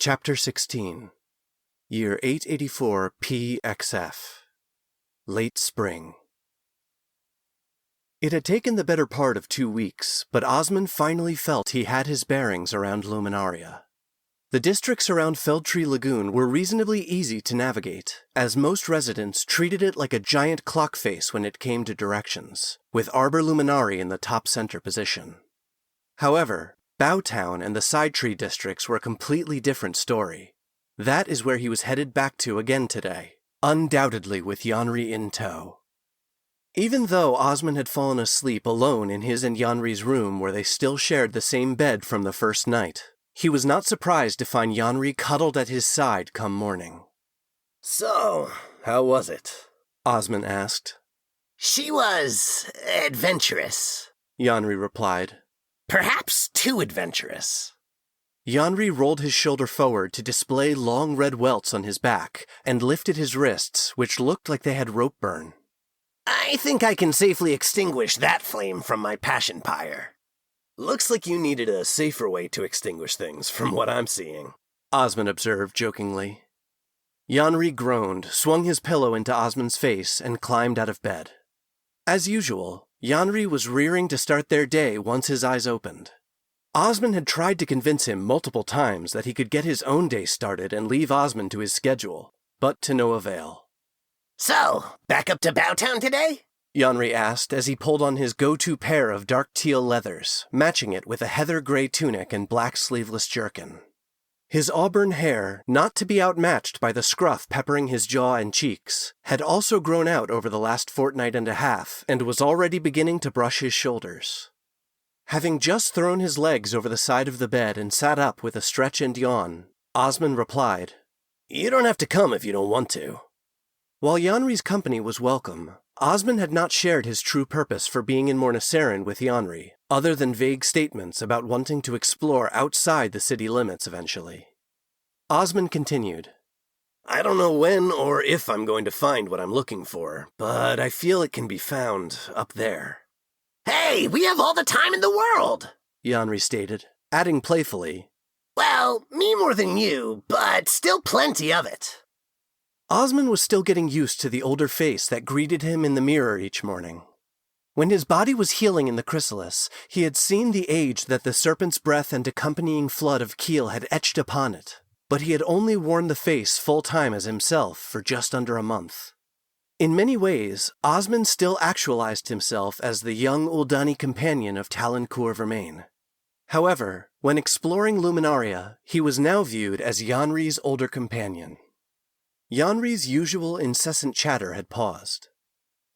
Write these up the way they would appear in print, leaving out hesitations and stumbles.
Chapter 16 Year 884 PXF Late Spring. It had taken the better part of 2 weeks, but Osmond finally felt he had his bearings around Luminaria. The districts around Feldtree Lagoon were reasonably easy to navigate, as most residents treated it like a giant clock face when it came to directions, with Arbor Luminari in the top center position. However, Bowtown and the Side Tree districts were a completely different story. That is where he was headed back to again today, undoubtedly with Yanri in tow. Even though Osmond had fallen asleep alone in his and Yanri's room where they still shared the same bed from the first night, he was not surprised to find Yanri cuddled at his side come morning. "So, how was it?" Osmond asked. "She was adventurous," Yanri replied. "Perhaps too adventurous." Yanri rolled his shoulder forward to display long red welts on his back and lifted his wrists, which looked like they had rope burn. "I think I can safely extinguish that flame from my passion pyre." "Looks like you needed a safer way to extinguish things, from what I'm seeing," Osmond observed jokingly. Yanri groaned, swung his pillow into Osmond's face, and climbed out of bed. As usual, Yanri was rearing to start their day once his eyes opened. Osmond had tried to convince him multiple times that he could get his own day started and leave Osmond to his schedule, but to no avail. "So, back up to Bowtown today?" Yanri asked as he pulled on his go-to pair of dark teal leathers, matching it with a heather gray tunic and black sleeveless jerkin. His auburn hair, not to be outmatched by the scruff peppering his jaw and cheeks, had also grown out over the last fortnight and a half and was already beginning to brush his shoulders. Having just thrown his legs over the side of the bed and sat up with a stretch and yawn, Osmond replied, "You don't have to come if you don't want to." While Yanri's company was welcome, Osmond had not shared his true purpose for being in Mornicerin with Yanri, other than vague statements about wanting to explore outside the city limits eventually. Osmond continued, "I don't know when or if I'm going to find what I'm looking for, but I feel it can be found up there." "Hey, we have all the time in the world," Yanri stated, adding playfully, "Well, me more than you, but still plenty of it." Osmond was still getting used to the older face that greeted him in the mirror each morning. When his body was healing in the chrysalis, he had seen the age that the serpent's breath and accompanying flood of Keel had etched upon it, but he had only worn the face full-time as himself for just under a month. In many ways, Osmond still actualized himself as the young Uldani companion of Talon Coeur Vermain. However, when exploring Luminaria, he was now viewed as Yanri's older companion. Yanri's usual incessant chatter had paused.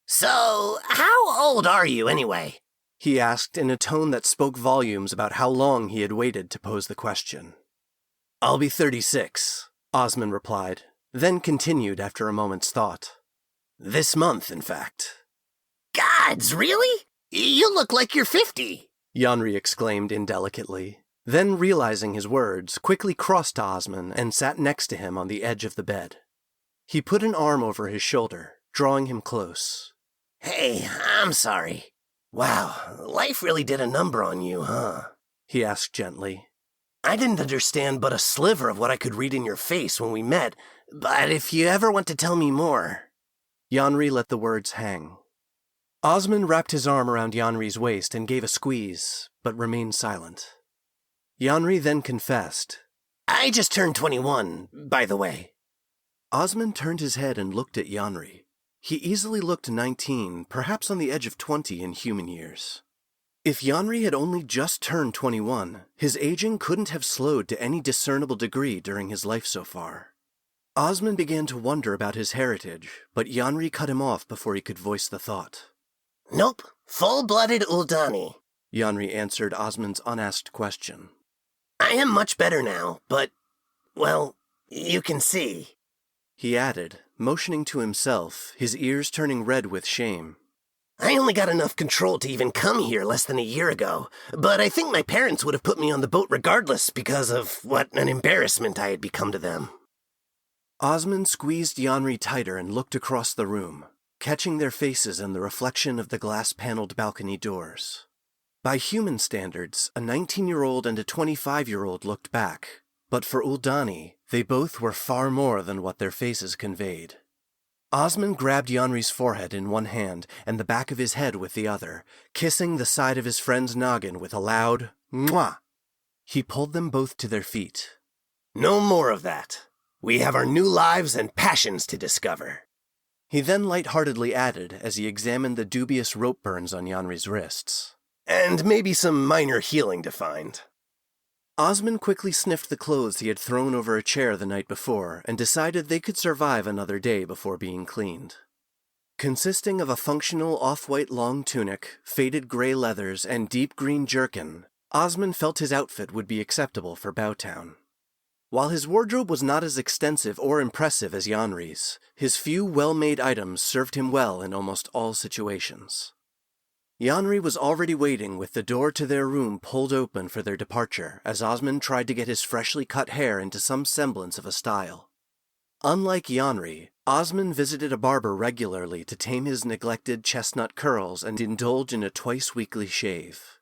"So, how old are you anyway?" he asked in a tone that spoke volumes about how long he had waited to pose the question. "I'll be 36, Osmond replied, then continued after a moment's thought. "This month, in fact." "Gods, really? You look like you're 50. Yanri exclaimed indelicately, then realizing his words, quickly crossed to Osmond and sat next to him on the edge of the bed. He put an arm over his shoulder, drawing him close. "Hey, I'm sorry. Wow, life really did a number on you, huh?" he asked gently. "I didn't understand but a sliver of what I could read in your face when we met, but if you ever want to tell me more..." Yanri let the words hang. Osmond wrapped his arm around Yanri's waist and gave a squeeze, but remained silent. Yanri then confessed, "I just turned 21, by the way." Osmond turned his head and looked at Yanri. He easily looked 19, perhaps on the edge of 20 in human years. If Yanri had only just turned 21, his aging couldn't have slowed to any discernible degree during his life so far. Osmond began to wonder about his heritage, but Yanri cut him off before he could voice the thought. "Nope, full-blooded Uldani," Yanri answered Osmond's unasked question. "I am much better now, but, well, you can see," he added, motioning to himself, his ears turning red with shame. "I only got enough control to even come here less than a year ago, but I think my parents would have put me on the boat regardless because of what an embarrassment I had become to them." Osmond squeezed Yanri tighter and looked across the room, catching their faces in the reflection of the glass-paneled balcony doors. By human standards, a 19-year-old and a 25-year-old looked back, But for Uldani, they both were far more than what their faces conveyed. Osmond grabbed Yanri's forehead in one hand and the back of his head with the other, kissing the side of his friend's noggin with a loud "Mwah!" He pulled them both to their feet. No more of that. We have our new lives and passions to discover. He then lightheartedly added as he examined the dubious rope burns on Yanri's wrists. And maybe some minor healing to find. Osmond quickly sniffed the clothes he had thrown over a chair the night before and decided they could survive another day before being cleaned. Consisting of a functional off-white long tunic, faded gray leathers, and deep green jerkin, Osmond felt his outfit would be acceptable for Bowtown. While his wardrobe was not as extensive or impressive as Yanri's, his few well-made items served him well in almost all situations. Yanri was already waiting with the door to their room pulled open for their departure as Osmond tried to get his freshly cut hair into some semblance of a style. Unlike Yanri, Osmond visited a barber regularly to tame his neglected chestnut curls and indulge in a twice-weekly shave.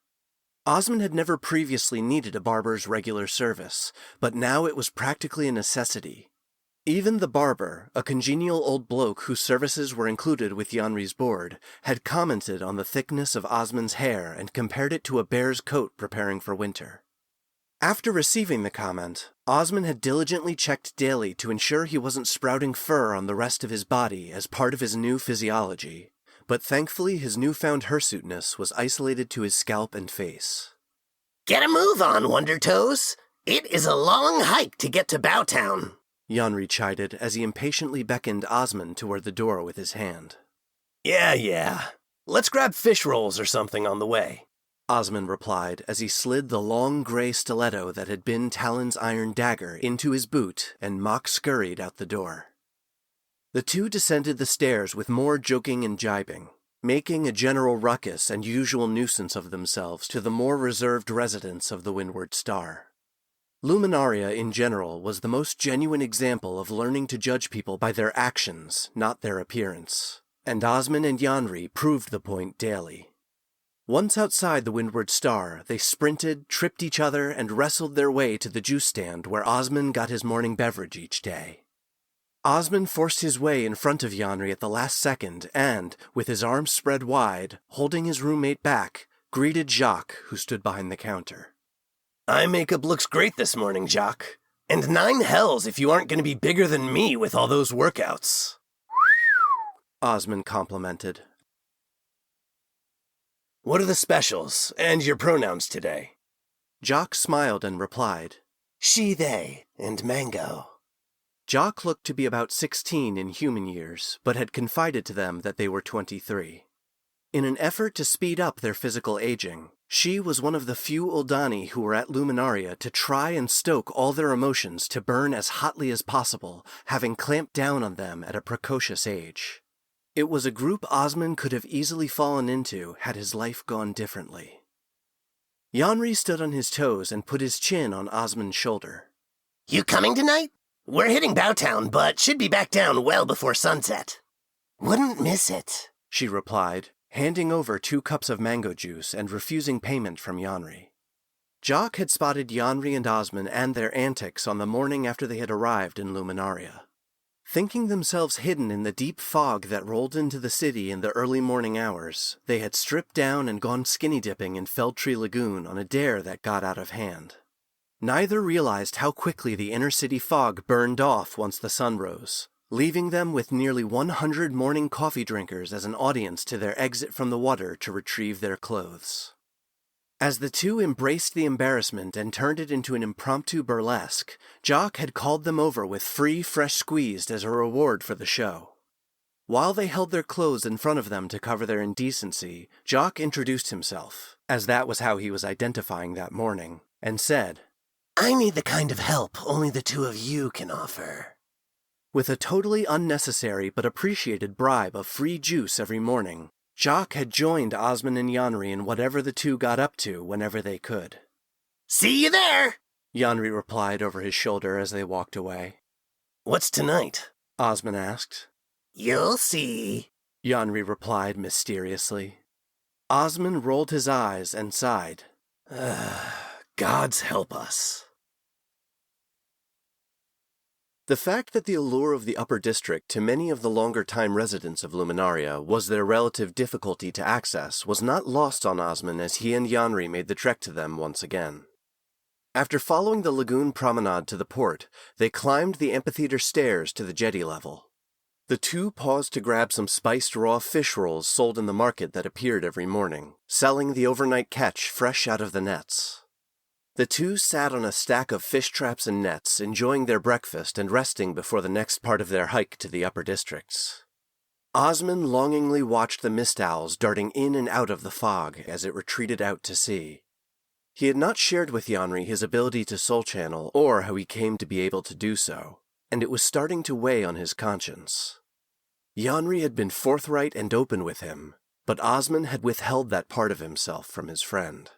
Osmond had never previously needed a barber's regular service, but now it was practically a necessity. Even the barber, a congenial old bloke whose services were included with Yanri's board, had commented on the thickness of Osmond's hair and compared it to a bear's coat preparing for winter. After receiving the comment, Osmond had diligently checked daily to ensure he wasn't sprouting fur on the rest of his body as part of his new physiology, but thankfully his newfound hirsuteness was isolated to his scalp and face. Get a move on, Wonder Toes. It is a long hike to get to Bowtown. Yanri chided as he impatiently beckoned Osmond toward the door with his hand. Yeah. Let's grab fish rolls or something on the way. Osmond replied as he slid the long gray stiletto that had been Talon's iron dagger into his boot and mock scurried out the door. The two descended the stairs with more joking and jibing, making a general ruckus and usual nuisance of themselves to the more reserved residents of the Windward Star. Luminaria in general was the most genuine example of learning to judge people by their actions, not their appearance, and Osmond and Yanri proved the point daily. Once outside the Windward Star, they sprinted, tripped each other, and wrestled their way to the juice stand where Osmond got his morning beverage each day. Osmond forced his way in front of Yanri at the last second and, with his arms spread wide, holding his roommate back, greeted Jacques, who stood behind the counter. Eye makeup looks great this morning, Jacques. And 9 hells if you aren't going to be bigger than me with all those workouts. Osmond complimented. What are the specials, and your pronouns today? Jacques smiled and replied, She, they, and mango. Jacques looked to be about 16 in human years, but had confided to them that they were 23. In an effort to speed up their physical aging, she was one of the few Uldani who were at Luminaria to try and stoke all their emotions to burn as hotly as possible, having clamped down on them at a precocious age. It was a group Osmond could have easily fallen into had his life gone differently. Yanri stood on his toes and put his chin on Osmond's shoulder. You coming tonight? We're hitting Bowtown, but should be back down well before sunset. Wouldn't miss it, she replied, handing over 2 cups of mango juice and refusing payment from Yanri. Jacques had spotted Yanri and Osmond and their antics on the morning after they had arrived in Luminaria. Thinking themselves hidden in the deep fog that rolled into the city in the early morning hours, they had stripped down and gone skinny dipping in Feldtree Lagoon on a dare that got out of hand. Neither realized how quickly the inner city fog burned off once the sun rose, leaving them with nearly 100 morning coffee drinkers as an audience to their exit from the water to retrieve their clothes. As the two embraced the embarrassment and turned it into an impromptu burlesque, Jacques had called them over with free fresh squeezed as a reward for the show. While they held their clothes in front of them to cover their indecency, Jacques introduced himself, as that was how he was identifying that morning, and said, I need the kind of help only the 2 of you can offer. With a totally unnecessary but appreciated bribe of free juice every morning, Jacques had joined Osmond and Yanri in whatever the two got up to whenever they could. See you there, Yanri replied over his shoulder as they walked away. What's tonight? Osmond asked. You'll see, Yanri replied mysteriously. Osmond rolled his eyes and sighed. Gods help us. The fact that the allure of the upper district to many of the longer-time residents of Luminaria was their relative difficulty to access was not lost on Osman as he and Yanri made the trek to them once again. After following the lagoon promenade to the port, they climbed the amphitheater stairs to the jetty level. The two paused to grab some spiced raw fish rolls sold in the market that appeared every morning, selling the overnight catch fresh out of the nets. The two sat on a stack of fish traps and nets, enjoying their breakfast and resting before the next part of their hike to the upper districts. Osman longingly watched the mist owls darting in and out of the fog as it retreated out to sea. He had not shared with Yanri his ability to soul channel or how he came to be able to do so, and it was starting to weigh on his conscience. Yanri had been forthright and open with him, but Osman had withheld that part of himself from his friend.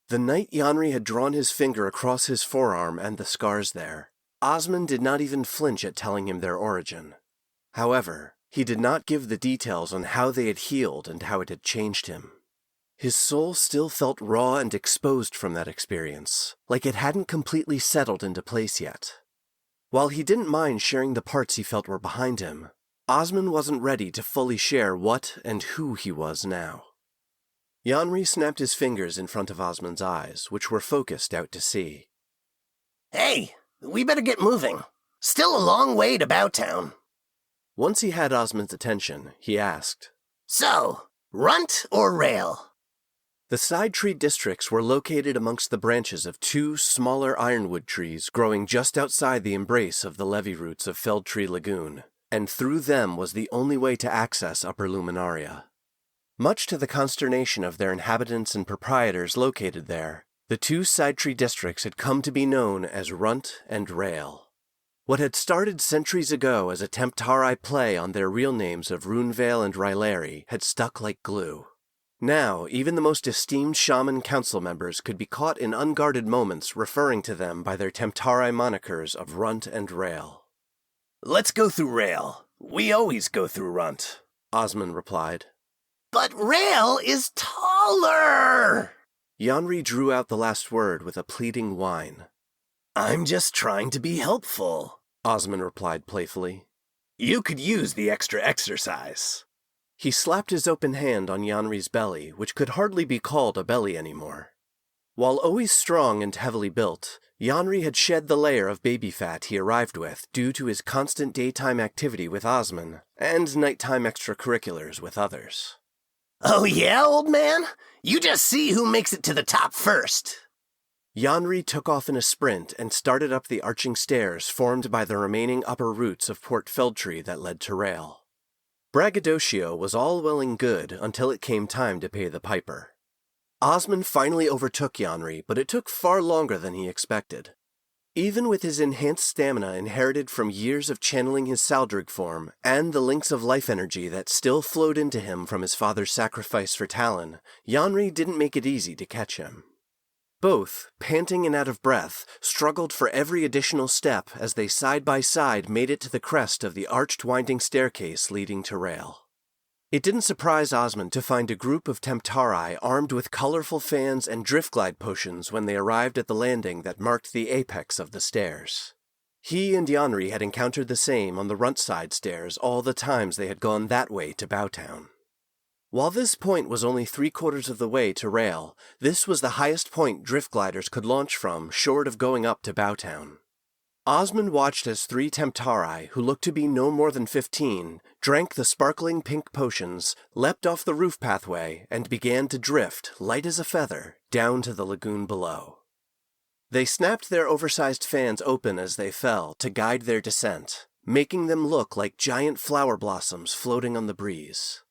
The night Yanri had drawn his finger across his forearm and the scars there, Osman did not even flinch at telling him their origin. However, he did not give the details on how they had healed and how it had changed him. His soul still felt raw and exposed from that experience, like it hadn't completely settled into place yet. While he didn't mind sharing the parts he felt were behind him, Osman wasn't ready to fully share what and who he was now. Yanri snapped his fingers in front of Osman's eyes, which were focused out to sea. Hey, we better get moving. Still a long way to Bowtown. Once he had Osman's attention, he asked, So, runt or rail? The side tree districts were located amongst the branches of two smaller ironwood trees growing just outside the embrace of the levee roots of Feldtree Lagoon, and through them was the only way to access Upper Luminaria. Much to the consternation of their inhabitants and proprietors located there, the two side tree districts had come to be known as Runt and Rail. What had started centuries ago as a Temptari play on their real names of Runevale and Ryleri had stuck like glue. Now, even the most esteemed shaman council members could be caught in unguarded moments referring to them by their Temptari monikers of Runt and Rail. Let's go through Rail. We always go through Runt, Osman replied. But Rail is taller! Yanri drew out the last word with a pleading whine. I'm just trying to be helpful, Osman replied playfully. You could use the extra exercise. He slapped his open hand on Yanri's belly, which could hardly be called a belly anymore. While always strong and heavily built, Yanri had shed the layer of baby fat he arrived with due to his constant daytime activity with Osman and nighttime extracurriculars with others. Oh yeah, old man? You just see who makes it to the top first. Yanri took off in a sprint and started up the arching stairs formed by the remaining upper roots of Port Feldtree that led to Rail. Braggadocio was all well and good until it came time to pay the piper. Osman finally overtook Yanri, but it took far longer than he expected. Even with his enhanced stamina inherited from years of channeling his Saldrig form, and the links of life energy that still flowed into him from his father's sacrifice for Talon, Yanri didn't make it easy to catch him. Both, panting and out of breath, struggled for every additional step as they side by side made it to the crest of the arched winding staircase leading to Rail. It didn't surprise Osman to find a group of Temptari armed with colorful fans and driftglide potions when they arrived at the landing that marked the apex of the stairs. He and Yanri had encountered the same on the Runt side stairs all the times they had gone that way to Bowtown. While this point was only 3/4 of the way to Rail, this was the highest point driftgliders could launch from short of going up to Bowtown. Osman watched as 3 Temptari, who looked to be no more than 15, drank the sparkling pink potions, leapt off the roof pathway, and began to drift, light as a feather, down to the lagoon below. They snapped their oversized fans open as they fell to guide their descent, making them look like giant flower blossoms floating on the breeze.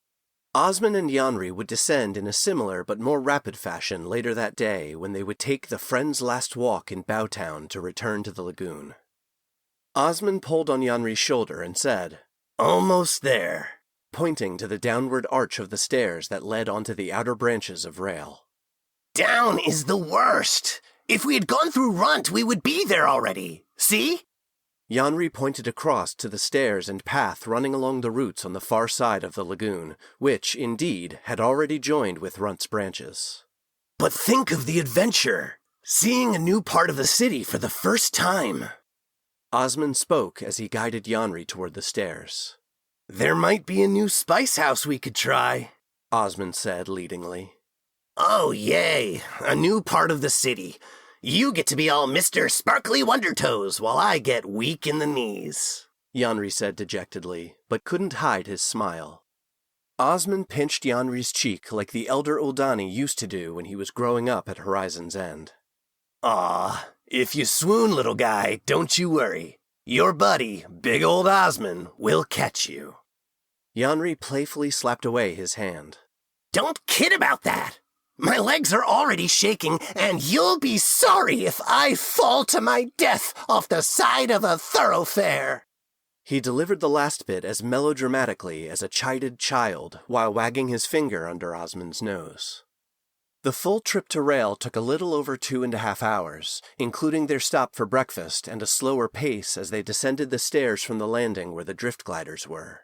Osman and Yanri would descend in a similar but more rapid fashion later that day when they would take the friend's last walk in Bowtown to return to the lagoon. Osman pulled on Yanri's shoulder and said, Almost there, pointing to the downward arch of the stairs that led onto the outer branches of Rail. Down is the worst. If we had gone through Runt, we would be there already. See? Yanri pointed across to the stairs and path running along the roots on the far side of the lagoon, which, indeed, had already joined with Runt's branches. But think of the adventure, seeing a new part of the city for the first time. Osmond spoke as he guided Yanri toward the stairs. There might be a new spice house we could try, Osmond said leadingly. Oh, yay, a new part of the city. You get to be all Mr. Sparkly Wonder Toes while I get weak in the knees, Yanri said dejectedly, but couldn't hide his smile. Osmond pinched Yanri's cheek like the elder Uldani used to do when he was growing up at Horizon's End. Aw, if you swoon, little guy, don't you worry. Your buddy, big old Osmond, will catch you. Yanri playfully slapped away his hand. Don't kid about that. My legs are already shaking, and you'll be sorry if I fall to my death off the side of a thoroughfare. He delivered the last bit as melodramatically as a chided child while wagging his finger under Osmond's nose. The full trip to Rail took a little over 2.5 hours, including their stop for breakfast and a slower pace as they descended the stairs from the landing where the drift gliders were.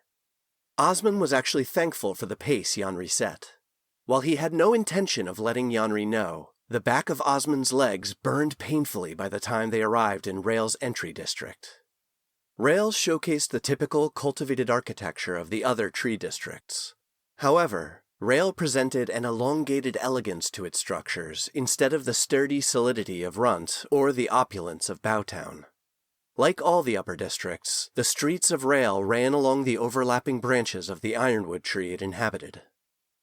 Osmond was actually thankful for the pace Yanri set. While he had no intention of letting Yanri know, the back of Osmond's legs burned painfully by the time they arrived in Rail's entry district. Rail showcased the typical cultivated architecture of the other tree districts. However, Rail presented an elongated elegance to its structures instead of the sturdy solidity of Runt or the opulence of Bowtown. Like all the upper districts, the streets of Rail ran along the overlapping branches of the ironwood tree it inhabited.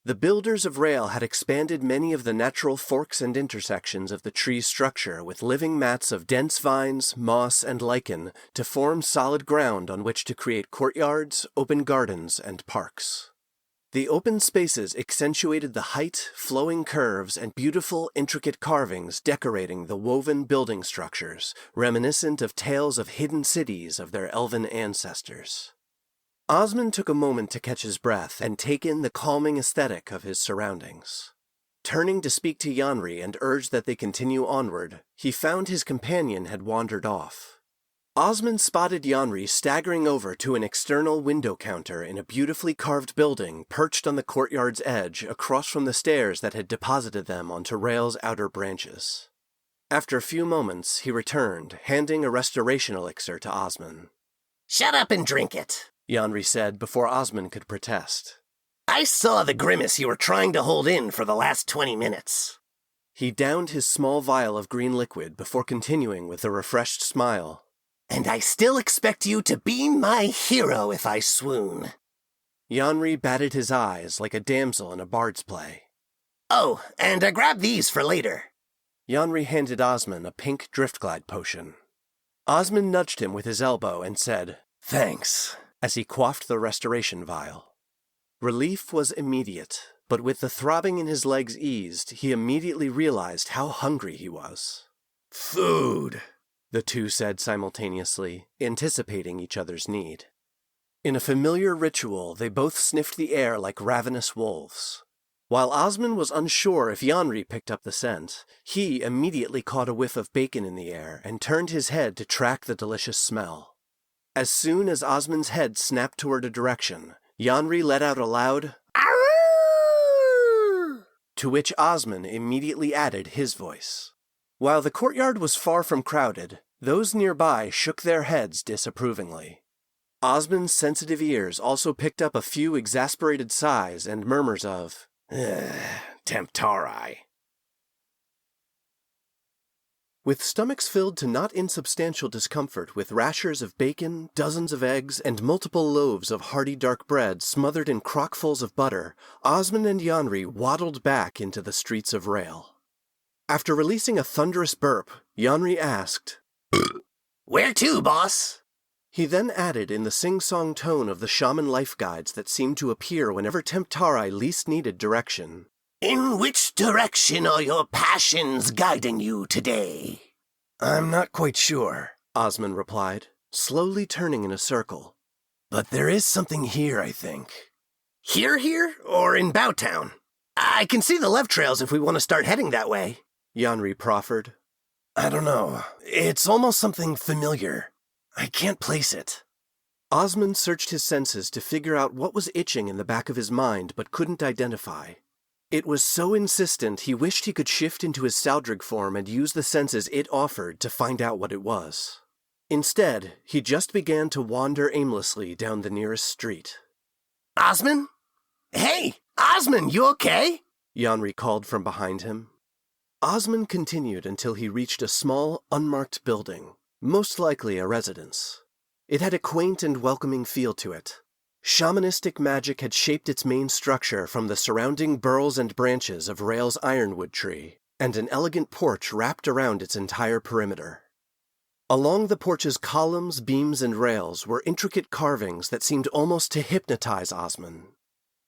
The builders of Rail had expanded many of the natural forks and intersections of the tree's structure with living mats of dense vines, moss, and lichen to form solid ground on which to create courtyards, open gardens, and parks. The open spaces accentuated the height, flowing curves, and beautiful, intricate carvings decorating the woven building structures, reminiscent of tales of hidden cities of their elven ancestors. Osmond took a moment to catch his breath and take in the calming aesthetic of his surroundings. Turning to speak to Yanri and urge that they continue onward, he found his companion had wandered off. Osmond spotted Yanri staggering over to an external window counter in a beautifully carved building perched on the courtyard's edge across from the stairs that had deposited them onto Rail's outer branches. After a few moments, he returned, handing a restoration elixir to Osmond. Shut up and drink it, Yanri said before Osmond could protest. I saw the grimace you were trying to hold in for the last 20 minutes. He downed his small vial of green liquid before continuing with a refreshed smile. And I still expect you to be my hero if I swoon. Yanri batted his eyes like a damsel in a bard's play. Oh, and I grabbed these for later. Yanri handed Osmond a pink driftglide potion. Osmond nudged him with his elbow and said, Thanks, as he quaffed the restoration vial. Relief was immediate, but with the throbbing in his legs eased, he immediately realized how hungry he was. Food, the two said simultaneously, anticipating each other's need. In a familiar ritual, they both sniffed the air like ravenous wolves. While Osmond was unsure if Yanri picked up the scent, he immediately caught a whiff of bacon in the air and turned his head to track the delicious smell. As soon as Osmond's head snapped toward a direction, Yanri let out a loud "Arrgh!" to which Osmond immediately added his voice. While the courtyard was far from crowded, those nearby shook their heads disapprovingly. Osmond's sensitive ears also picked up a few exasperated sighs and murmurs of, Temptari. With stomachs filled to not insubstantial discomfort with rashers of bacon, dozens of eggs, and multiple loaves of hearty dark bread smothered in crockfuls of butter, Osmond and Yanri waddled back into the streets of Rail. After releasing a thunderous burp, Yanri asked, Where to, boss? He then added in the sing-song tone of the shaman life guides that seemed to appear whenever Temptari least needed direction. In which direction are your passions guiding you today? I'm not quite sure, Osmond replied, slowly turning in a circle. But there is something here, I think. Here, or in Bowtown? I can see the left trails if we want to start heading that way, Yanri proffered. I don't know. It's almost something familiar. I can't place it. Osmond searched his senses to figure out what was itching in the back of his mind but couldn't identify. It was so insistent he wished he could shift into his Saldrig form and use the senses it offered to find out what it was. Instead, he just began to wander aimlessly down the nearest street. Osmond? Hey, Osmond, you okay? Yanri called from behind him. Osmond continued until he reached a small, unmarked building, most likely a residence. It had a quaint and welcoming feel to it. Shamanistic magic had shaped its main structure from the surrounding burls and branches of Rael's ironwood tree, and an elegant porch wrapped around its entire perimeter. Along the porch's columns, beams, and rails were intricate carvings that seemed almost to hypnotize Osmond.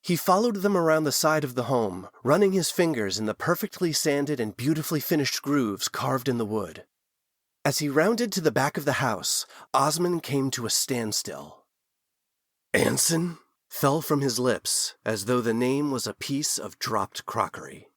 He followed them around the side of the home, running his fingers in the perfectly sanded and beautifully finished grooves carved in the wood. As he rounded to the back of the house, Osmond came to a standstill. Anson fell from his lips as though the name was a piece of dropped crockery.